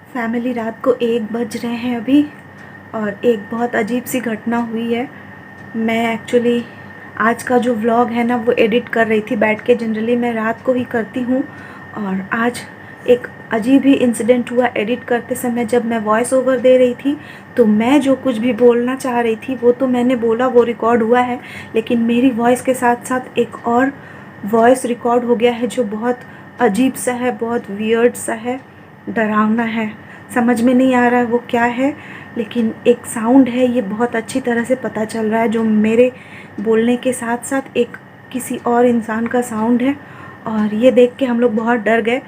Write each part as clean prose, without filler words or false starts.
Family रात को 1 बज रहे हैं अभी और एक बहुत अजीब सी घटना हुई है। मैं एक्चुअली आज का जो व्लॉग है ना वो एडिट कर रही थी बैठ के। जनरली मैं रात को ही करती हूँ और आज एक अजीब ही इंसिडेंट हुआ एडिट करते समय। जब मैं वॉइस ओवर दे रही थी तो मैं जो कुछ भी बोलना चाह रही थी वो तो मैंने बोला, वो रिकॉर्ड हुआ है, लेकिन मेरी वॉइस के साथ साथ एक और वॉइस रिकॉर्ड हो गया है जो बहुत अजीब सा है, बहुत वियर्ड सा है, डरावना है। समझ में नहीं आ रहा है वो क्या है, लेकिन एक साउंड है, ये बहुत अच्छी तरह से पता चल रहा है, जो मेरे बोलने के साथ साथ एक किसी और इंसान का साउंड है। और ये देख के हम लोग बहुत डर गए।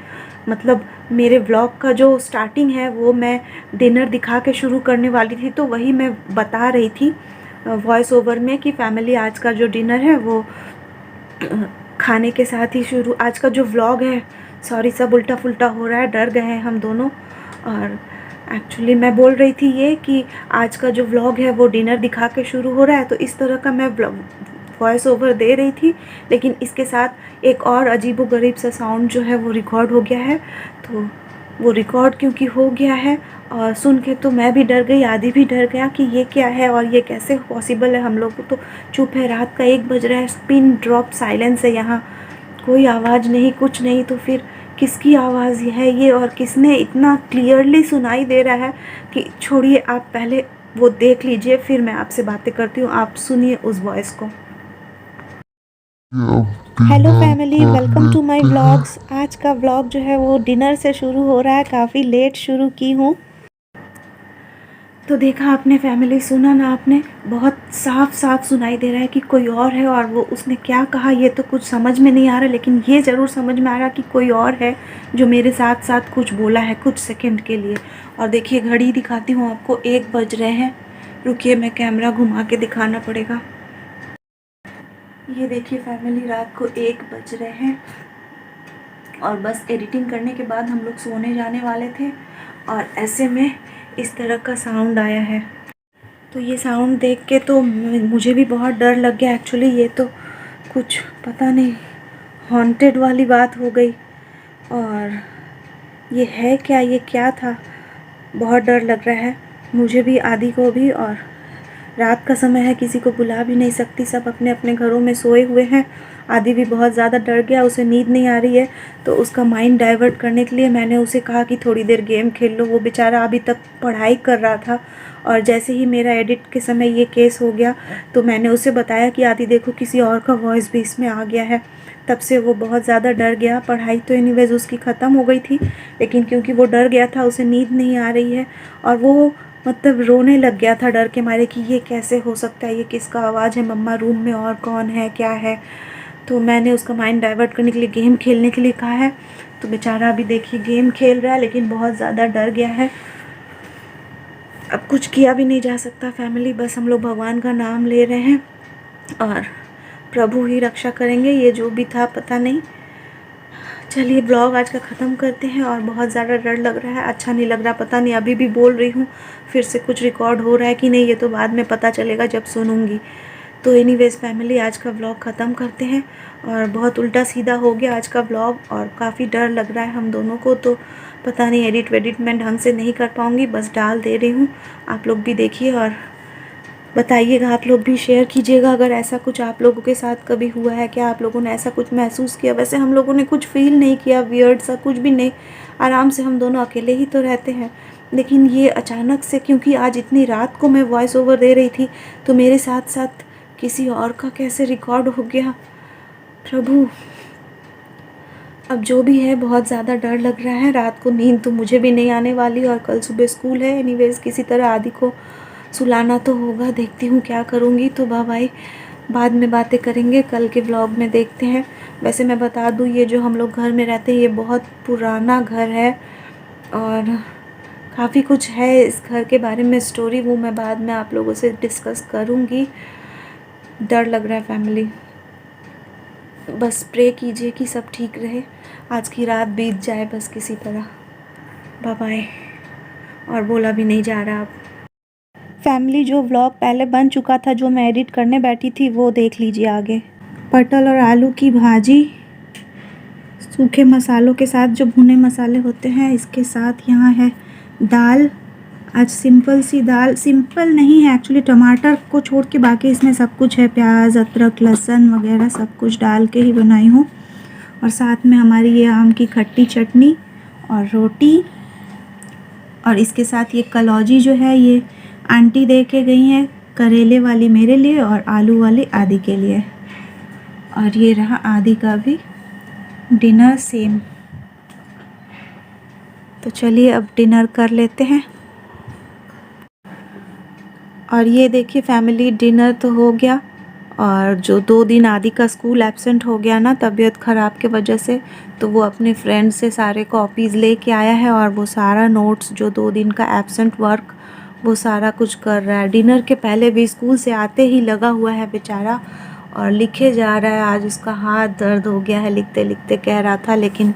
मतलब मेरे व्लॉग का जो स्टार्टिंग है वो मैं डिनर दिखा के शुरू करने वाली थी, तो वही मैं बता रही थी वॉइस ओवर में कि फैमिली आज का जो डिनर है वो खाने के साथ ही शुरू। आज का जो व्लॉग है, सॉरी, सब उल्टा पुल्टा हो रहा है, डर गए हैं हम दोनों। और एक्चुअली मैं बोल रही थी ये कि आज का जो व्लॉग है वो डिनर दिखा के शुरू हो रहा है, तो इस तरह का मैं वॉइस ओवर दे रही थी, लेकिन इसके साथ एक और अजीबोगरीब सा साउंड जो है वो रिकॉर्ड हो गया है। तो वो रिकॉर्ड क्योंकि हो गया है और सुन के तो मैं भी डर गई, आदि भी डर गया कि ये क्या है और ये कैसे पॉसिबल है। हम लोग तो चुप है, रात का 1 बज रहा है, पिन ड्रॉप साइलेंस है, यहाँ कोई आवाज़ नहीं, कुछ नहीं। तो फिर किसकी आवाज़ है ये और किसने इतना क्लियरली सुनाई दे रहा है कि छोड़िए, आप पहले वो देख लीजिए, फिर मैं आपसे बातें करती हूँ। आप सुनिए उस वॉइस को। Hello family, welcome to my vlogs. आज का व्लॉग जो है वो डिनर से शुरू हो रहा है, काफ़ी लेट शुरू की हूँ। तो देखा आपने फैमिली, सुना ना आपने, बहुत साफ साफ सुनाई दे रहा है कि कोई और है, और वो उसने क्या कहा ये तो कुछ समझ में नहीं आ रहा, लेकिन ये ज़रूर समझ में आ रहा कि कोई और है जो मेरे साथ साथ कुछ बोला है कुछ सेकंड के लिए। और देखिए घड़ी दिखाती हूँ आपको, 1 बज रहे हैं। रुकिए, मैं कैमरा घुमा के दिखाना पड़ेगा। ये देखिए फैमिली, रात को 1 बज रहे हैं और बस एडिटिंग करने के बाद हम लोग सोने जाने वाले थे और ऐसे में इस तरह का साउंड आया है। तो ये साउंड देख के तो मुझे भी बहुत डर लग गया। एक्चुअली ये तो कुछ पता नहीं, हॉन्टेड वाली बात हो गई। और ये है क्या, ये क्या था, बहुत डर लग रहा है मुझे भी, आदि को भी। और रात का समय है, किसी को बुला भी नहीं सकती, सब अपने अपने घरों में सोए हुए हैं। आदि भी बहुत ज़्यादा डर गया, उसे नींद नहीं आ रही है, तो उसका माइंड डाइवर्ट करने के लिए मैंने उसे कहा कि थोड़ी देर गेम खेल लो। वो बेचारा अभी तक पढ़ाई कर रहा था और जैसे ही मेरा एडिट के समय ये केस हो गया तो मैंने उसे बताया कि आदि देखो, किसी और का वॉइस भी इसमें आ गया है। तब से वो बहुत ज़्यादा डर गया। पढ़ाई तो एनीवेज उसकी ख़त्म हो गई थी, लेकिन क्योंकि वो डर गया था, उसे नींद नहीं आ रही है और वो मतलब रोने लग गया था डर के मारे कि ये कैसे हो सकता है, ये किसका आवाज़ है, मम्मा रूम में और कौन है, क्या है। तो मैंने उसका माइंड डाइवर्ट करने के लिए गेम खेलने के लिए कहा है। तो बेचारा अभी देखिए गेम खेल रहा है, लेकिन बहुत ज़्यादा डर गया है। अब कुछ किया भी नहीं जा सकता फैमिली, बस हम लोग भगवान का नाम ले रहे हैं और प्रभु ही रक्षा करेंगे। ये जो भी था पता नहीं। चलिए ब्लॉग आज का ख़त्म करते हैं। और बहुत ज़्यादा डर लग रहा है, अच्छा नहीं लग रहा, पता नहीं अभी भी बोल रही हूँ, फिर से कुछ रिकॉर्ड हो रहा है कि नहीं, ये तो बाद में पता चलेगा जब सुनूंगी। तो एनीवेज फैमिली, आज का व्लॉग ख़त्म करते हैं। और बहुत उल्टा सीधा हो गया आज का व्लॉग और काफ़ी डर लग रहा है हम दोनों को, तो पता नहीं एडिट वेडिट मैं ढंग से नहीं कर पाऊँगी, बस डाल दे रही हूँ। आप लोग भी देखिए और बताइएगा, आप लोग भी शेयर कीजिएगा अगर ऐसा कुछ आप लोगों के साथ कभी हुआ है, क्या आप लोगों ने ऐसा कुछ महसूस किया। वैसे हम लोगों ने कुछ फील नहीं किया, वियर्ड सा कुछ भी नहीं, आराम से हम दोनों अकेले ही तो रहते हैं। लेकिन ये अचानक से, क्योंकि आज इतनी रात को मैं वॉइस ओवर दे रही थी, तो मेरे साथ साथ किसी और का कैसे रिकॉर्ड हो गया, प्रभु। अब जो भी है, बहुत ज़्यादा डर लग रहा है। रात को नींद तो मुझे भी नहीं आने वाली और कल सुबह स्कूल है। एनीवेज किसी तरह आदि को सुलाना तो होगा, देखती हूँ क्या करूँगी। तो बाय, बाद में बातें करेंगे, कल के व्लॉग में देखते हैं। वैसे मैं बता दूँ, ये जो हम लोग घर में रहते हैं ये बहुत पुराना घर है और काफ़ी कुछ है इस घर के बारे में स्टोरी, वो मैं बाद में आप लोगों से डिस्कस करूँगी। डर लग रहा है फैमिली, बस प्रे कीजिए कि सब ठीक रहे, आज की रात बीत जाए बस किसी तरह। बाय। और बोला भी नहीं जा रहा अब फैमिली। जो व्लॉग पहले बन चुका था, जो मैं एडिट करने बैठी थी, वो देख लीजिए आगे। पटल और आलू की भाजी सूखे मसालों के साथ, जो भुने मसाले होते हैं, इसके साथ यहाँ है दाल, आज सिंपल सी दाल, सिंपल नहीं है एक्चुअली, टमाटर को छोड़ के बाकी इसमें सब कुछ है, प्याज अदरक लहसुन वगैरह सब कुछ डाल के ही बनाई हूँ। और साथ में हमारी ये आम की खट्टी चटनी और रोटी, और इसके साथ ये कलौजी जो है ये आंटी दे के गई हैं, करेले वाली मेरे लिए और आलू वाली आदि के लिए। और ये रहा आदि का भी डिनर सेम। तो चलिए अब डिनर कर लेते हैं। और ये देखिए फैमिली, डिनर तो हो गया, और जो 2 दिन आदि का स्कूल एब्सेंट हो गया ना तबीयत ख़राब के वजह से, तो वो अपने फ्रेंड से सारे कॉपीज़ लेके आया है, और वो सारा नोट्स जो 2 दिन का एब्सेंट वर्क वो सारा कुछ कर रहा है। डिनर के पहले भी स्कूल से आते ही लगा हुआ है बेचारा, और लिखे जा रहा है। आज उसका हाथ दर्द हो गया है लिखते लिखते, कह रहा था, लेकिन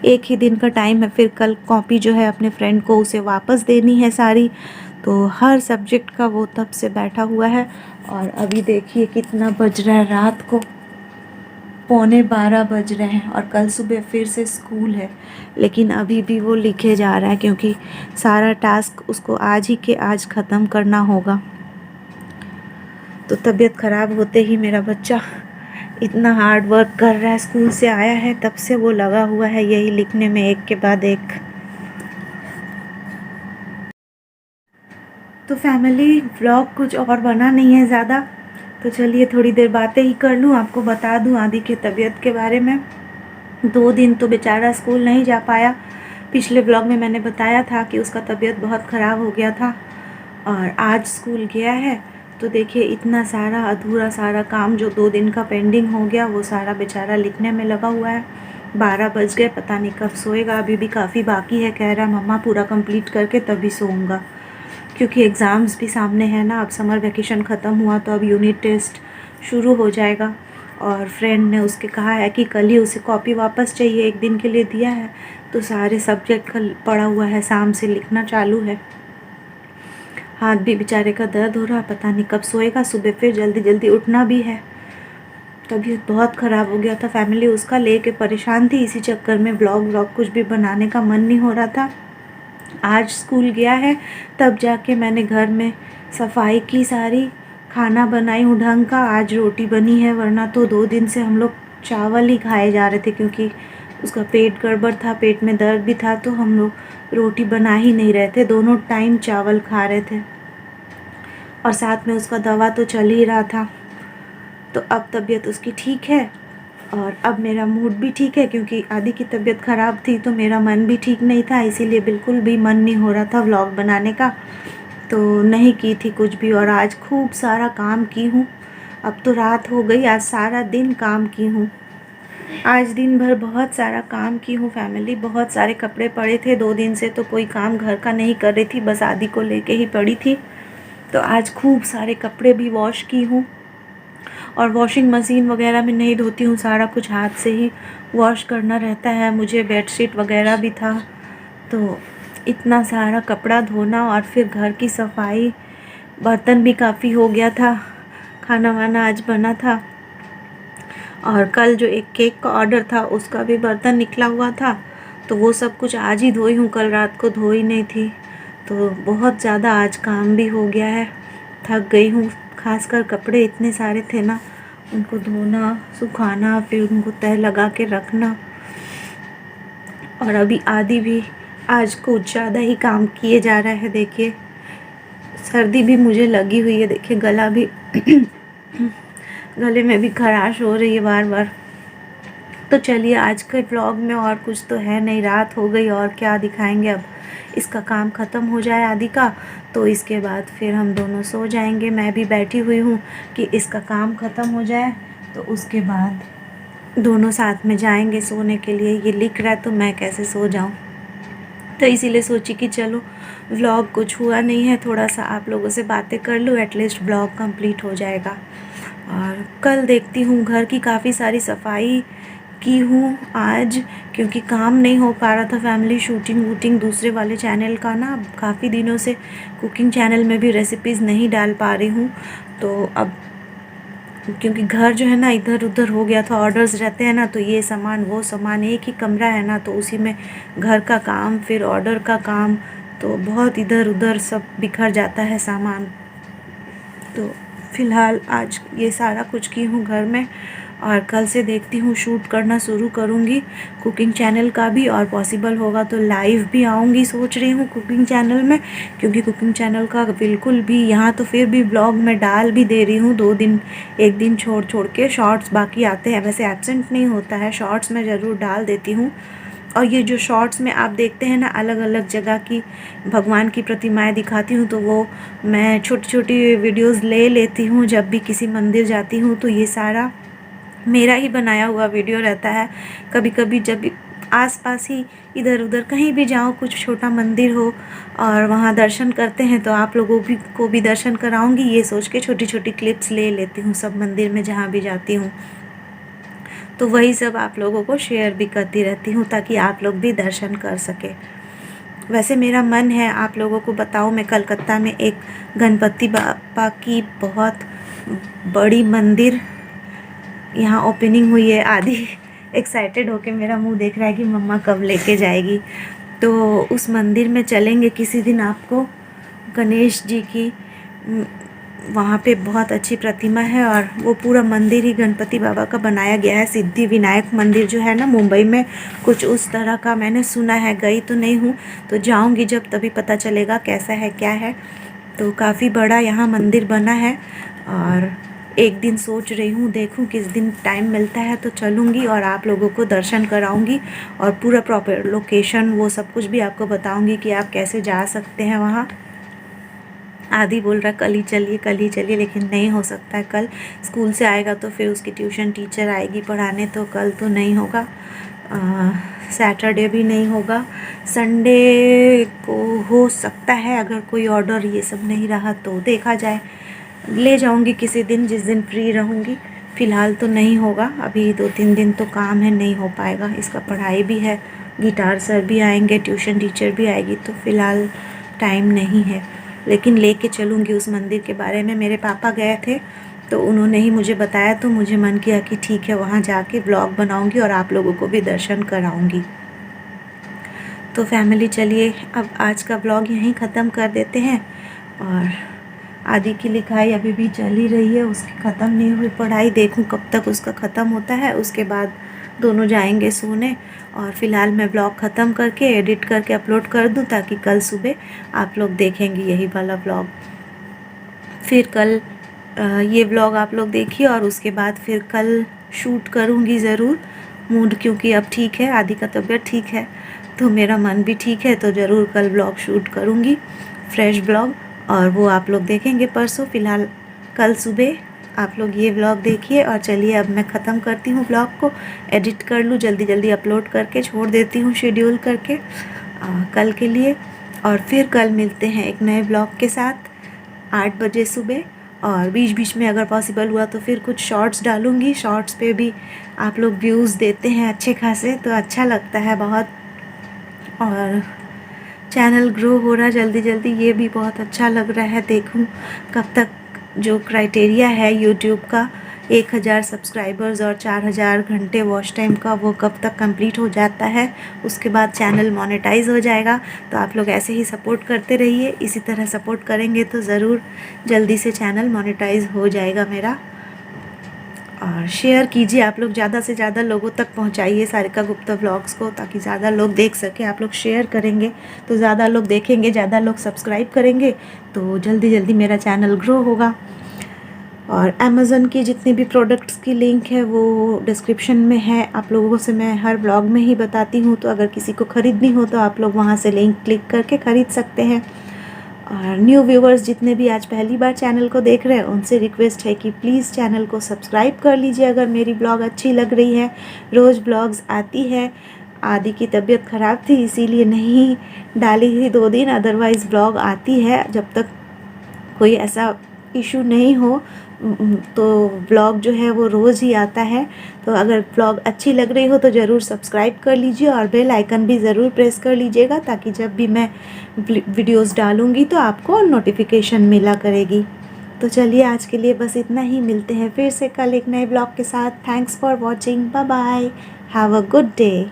एक ही दिन का टाइम है, फिर कल कॉपी जो है अपने फ्रेंड को उसे वापस देनी है सारी। तो हर सब्जेक्ट का वो तब से बैठा हुआ है। और अभी देखिए कितना बज रहा है, रात को 11:45 बज रहे हैं, और कल सुबह फिर से स्कूल है, लेकिन अभी भी वो लिखे जा रहा है, क्योंकि सारा टास्क उसको आज ही के आज ख़त्म करना होगा। तो तबीयत ख़राब होते ही मेरा बच्चा इतना हार्ड वर्क कर रहा है, स्कूल से आया है तब से वो लगा हुआ है यही लिखने में, एक के बाद एक। तो फैमिली, व्लॉग कुछ और बना नहीं है ज़्यादा, तो चलिए थोड़ी देर बातें ही कर लूँ, आपको बता दूँ आदि की तबीयत के बारे में। 2 दिन तो बेचारा स्कूल नहीं जा पाया। पिछले व्लॉग में मैंने बताया था कि उसका तबीयत बहुत ख़राब हो गया था, और आज स्कूल गया है। तो देखिए इतना सारा अधूरा सारा काम जो 2 दिन का पेंडिंग हो गया, वो सारा बेचारा लिखने में लगा हुआ है। 12 बज गए, पता नहीं कब सोएगा, अभी भी काफ़ी बाकी है। कह रहा मम्मा पूरा कंप्लीट करके तभी सोऊंगा, क्योंकि एग्ज़ाम्स भी सामने है ना। अब समर वैकेशन ख़त्म हुआ तो अब यूनिट टेस्ट शुरू हो जाएगा, और फ्रेंड ने उसके कहा है कि कल ही उसे कॉपी वापस चाहिए, 1 दिन के लिए दिया है, तो सारे सब्जेक्ट का पड़ा हुआ है, शाम से लिखना चालू है। हाथ भी बेचारे का दर्द हो रहा, पता नहीं कब सोएगा, सुबह फिर जल्दी जल्दी उठना भी है। तबीयत बहुत ख़राब हो गया था फैमिली, उसका लेके परेशान थी, इसी चक्कर में व्लॉग कुछ भी बनाने का मन नहीं हो रहा था। आज स्कूल गया है तब जाके मैंने घर में सफाई की सारी, खाना बनाई हूँ ढंग का। आज रोटी बनी है, वरना तो 2 दिन से हम लोग चावल ही खाए जा रहे थे, क्योंकि उसका पेट गड़बड़ था, पेट में दर्द भी था, तो हम लोग रोटी बना ही नहीं रहे थे, दोनों टाइम चावल खा रहे थे। और साथ में उसका दवा तो चल ही रहा था। तो अब तबीयत उसकी ठीक है, और अब मेरा मूड भी ठीक है, क्योंकि आदि की तबीयत ख़राब थी तो मेरा मन भी ठीक नहीं था, इसीलिए बिल्कुल भी मन नहीं हो रहा था व्लॉग बनाने का, तो नहीं की थी कुछ भी। और आज खूब सारा काम की हूँ। अब तो रात हो गई, आज सारा दिन काम की हूँ। आज दिन भर बहुत सारा काम की हूँ फैमिली। बहुत सारे कपड़े पड़े थे 2 दिन से, तो कोई काम घर का नहीं कर रही थी, बस आदि को लेके ही पड़ी थी। तो आज खूब सारे कपड़े भी वॉश की हूँ, और वॉशिंग मशीन वगैरह में नहीं धोती हूँ, सारा कुछ हाथ से ही वॉश करना रहता है मुझे। बेडशीट वगैरह भी था, तो इतना सारा कपड़ा धोना, और फिर घर की सफाई, बर्तन भी काफ़ी हो गया था, खाना वाना आज बना था। और कल जो एक केक का ऑर्डर था उसका भी बर्तन निकला हुआ था, तो वो सब कुछ आज ही धोई हूँ, कल रात को धोई नहीं थी। तो बहुत ज़्यादा आज काम भी हो गया है, थक गई हूँ। खासकर कपड़े इतने सारे थे ना, उनको धोना, सुखाना, फिर उनको तह लगा के रखना। और अभी आदि भी आज कुछ ज़्यादा ही काम किए जा रहा है। देखिए सर्दी भी मुझे लगी हुई है, देखिए गला भी गले में भी खराश हो रही है बार बार। तो चलिए आज के व्लॉग में और कुछ तो है नहीं, रात हो गई, और क्या दिखाएंगे। अब इसका काम ख़त्म हो जाए आदि का, तो इसके बाद फिर हम दोनों सो जाएंगे। मैं भी बैठी हुई हूँ कि इसका काम ख़त्म हो जाए, तो उसके बाद दोनों साथ में जाएंगे सोने के लिए। ये लिख रहा है तो मैं कैसे सो जाऊँ, तो इसीलिए सोची कि चलो व्लॉग कुछ हुआ नहीं है, थोड़ा सा आप लोगों से बातें कर लूँ, एटलीस्ट व्लॉग कंप्लीट हो जाएगा। और कल देखती हूँ, घर की काफ़ी सारी सफाई की हूँ आज, क्योंकि काम नहीं हो पा रहा था फैमिली। शूटिंग वूटिंग दूसरे वाले चैनल का ना, काफ़ी दिनों से कुकिंग चैनल में भी रेसिपीज़ नहीं डाल पा रही हूँ, तो अब क्योंकि घर जो है ना इधर उधर हो गया था, ऑर्डर्स रहते हैं ना, तो ये सामान वो सामान, एक ही कमरा है ना, तो उसी में घर का काम, फिर ऑर्डर का काम, तो बहुत इधर उधर सब बिखर जाता है सामान। तो फ़िलहाल आज ये सारा कुछ की हूँ घर में, और कल से देखती हूँ शूट करना शुरू करूँगी कुकिंग चैनल का भी, और पॉसिबल होगा तो लाइव भी आऊँगी सोच रही हूँ कुकिंग चैनल में, क्योंकि कुकिंग चैनल का बिल्कुल भी यहाँ तो फिर भी ब्लॉग मैं डाल भी दे रही हूँ 2 दिन, 1 दिन छोड़ छोड़ के। शॉर्ट्स बाकी आते हैं, वैसे एब्सेंट नहीं होता है, शॉर्ट्स मैं ज़रूर डाल देती हूँ। और ये जो शॉर्ट्स में आप देखते हैं ना अलग अलग जगह की भगवान की प्रतिमाएं दिखाती हूँ, तो वो मैं छोटी छोटी वीडियोस ले लेती हूँ जब भी किसी मंदिर जाती हूँ, तो ये सारा मेरा ही बनाया हुआ वीडियो रहता है। कभी कभी जब आसपास ही इधर उधर कहीं भी जाओ, कुछ छोटा मंदिर हो और वहाँ दर्शन करते हैं, तो आप लोगों को भी दर्शन कराऊंगी, ये सोच के छोटी छोटी क्लिप्स ले लेती हूँ सब मंदिर में जहाँ भी जाती हूँ। तो वही सब आप लोगों को शेयर भी करती रहती हूँ ताकि आप लोग भी दर्शन कर सके। वैसे मेरा मन है आप लोगों को बताऊँ, मैं कलकत्ता में एक गणपति बापा की बहुत बड़ी मंदिर यहाँ ओपनिंग हुई है। आदि एक्साइटेड होके मेरा मुंह देख रहा है कि मम्मा कब लेके जाएगी। तो उस मंदिर में चलेंगे किसी दिन। आपको गणेश जी की वहाँ पे बहुत अच्छी प्रतिमा है, और वो पूरा मंदिर ही गणपति बाबा का बनाया गया है। सिद्धि विनायक मंदिर जो है ना मुंबई में, कुछ उस तरह का मैंने सुना है, गई तो नहीं हूँ, तो जाऊँगी जब तभी पता चलेगा कैसा है क्या है। तो काफ़ी बड़ा यहाँ मंदिर बना है, और एक दिन सोच रही हूँ, देखूँ किस दिन टाइम मिलता है तो चलूँगी और आप लोगों को दर्शन कराऊँगी, और पूरा प्रॉपर लोकेशन वो सब कुछ भी आपको बताऊँगी कि आप कैसे जा सकते हैं वहाँ। आदि बोल रहा कल ही चलिए, लेकिन नहीं हो सकता है कल। स्कूल से आएगा तो फिर उसकी ट्यूशन टीचर आएगी पढ़ाने, तो कल तो नहीं होगा। सैटरडे भी नहीं होगा, संडे को हो सकता है, अगर कोई ऑर्डर ये सब नहीं रहा तो देखा जाए, ले जाऊंगी किसी दिन जिस दिन फ्री रहूँगी। फ़िलहाल तो नहीं होगा, अभी 2-3 दिन तो काम है, नहीं हो पाएगा। इसका पढ़ाई भी है, गिटार सर भी आएंगे, ट्यूशन टीचर भी आएगी, तो फ़िलहाल टाइम नहीं है। लेकिन लेके चलूँगी उस मंदिर के बारे में। मेरे पापा गए थे तो उन्होंने ही मुझे बताया, तो मुझे मन किया कि ठीक है वहाँ जाके ब्लॉग बनाऊँगी और आप लोगों को भी दर्शन कराऊँगी। तो फैमिली चलिए अब आज का ब्लॉग यहीं ख़त्म कर देते हैं। और आदि की लिखाई अभी भी चल ही रही है, उसकी ख़त्म नहीं हुई पढ़ाई, देखूं कब तक उसका ख़त्म होता है, उसके बाद दोनों जाएंगे सोने। और फ़िलहाल मैं ब्लॉग ख़त्म करके एडिट करके अपलोड कर दूं ताकि कल सुबह आप लोग देखेंगे यही वाला ब्लॉग। फिर कल ये ब्लॉग आप लोग देखिए, और उसके बाद फिर कल शूट करूँगी ज़रूर। मूड क्योंकि अब ठीक है, आदि का तबीयत ठीक है, तो मेरा मन भी ठीक है, तो ज़रूर कल ब्लॉग शूट करूँगी, फ्रेश ब्लॉग, और वो आप लोग देखेंगे परसों। फ़िलहाल कल सुबह आप लोग ये ब्लॉग देखिए। और चलिए अब मैं ख़त्म करती हूँ ब्लॉग को, एडिट कर लूँ, जल्दी जल्दी अपलोड करके छोड़ देती हूँ शेड्यूल करके कल के लिए। और फिर कल मिलते हैं एक नए ब्लॉग के साथ 8 बजे सुबह। और बीच बीच में अगर पॉसिबल हुआ तो फिर कुछ शॉर्ट्स डालूँगी, शॉर्ट्स पे भी आप लोग व्यूज़ देते हैं अच्छे खासे, तो अच्छा लगता है बहुत। और चैनल ग्रो हो रहा जल्दी जल्दी, ये भी बहुत अच्छा लग रहा है। देखूं कब तक जो क्राइटेरिया है यूट्यूब का 1000 सब्सक्राइबर्स और 4000 घंटे वॉच टाइम का, वो कब तक कंप्लीट हो जाता है, उसके बाद चैनल मोनेटाइज हो जाएगा। तो आप लोग ऐसे ही सपोर्ट करते रहिए, इसी तरह सपोर्ट करेंगे तो ज़रूर जल्दी से चैनल मोनेटाइज हो जाएगा मेरा। और शेयर कीजिए आप लोग, ज़्यादा से ज़्यादा लोगों तक पहुंचाइए सारिका गुप्ता व्लॉग्स को, ताकि ज़्यादा लोग देख सकें। आप लोग शेयर करेंगे तो ज़्यादा लोग देखेंगे, ज़्यादा लोग सब्सक्राइब करेंगे, तो जल्दी जल्दी मेरा चैनल ग्रो होगा। और अमेज़न की जितनी भी प्रोडक्ट्स की लिंक है वो डिस्क्रिप्शन में है, आप लोगों से मैं हर ब्लॉग में ही बताती हूँ, तो अगर किसी को ख़रीदनी हो तो आप लोग वहाँ से लिंक क्लिक करके ख़रीद सकते हैं। और न्यू व्यूवर्स जितने भी आज पहली बार चैनल को देख रहे हैं, उनसे रिक्वेस्ट है कि प्लीज़ चैनल को सब्सक्राइब कर लीजिए अगर मेरी ब्लॉग अच्छी लग रही है। रोज़ ब्लॉग्स आती है, आदि की तबीयत ख़राब थी इसीलिए नहीं डाली थी 2 दिन, अदरवाइज़ ब्लॉग आती है जब तक कोई ऐसा इशू नहीं हो, तो ब्लॉग जो है वो रोज़ ही आता है। तो अगर ब्लॉग अच्छी लग रही हो तो ज़रूर सब्सक्राइब कर लीजिए, और बेल आइकन भी ज़रूर प्रेस कर लीजिएगा, ताकि जब भी मैं वीडियोस डालूँगी तो आपको नोटिफिकेशन मिला करेगी। तो चलिए आज के लिए बस इतना ही, मिलते हैं फिर से कल एक नए ब्लॉग के साथ। Thanks for watching, bye bye, have a good day.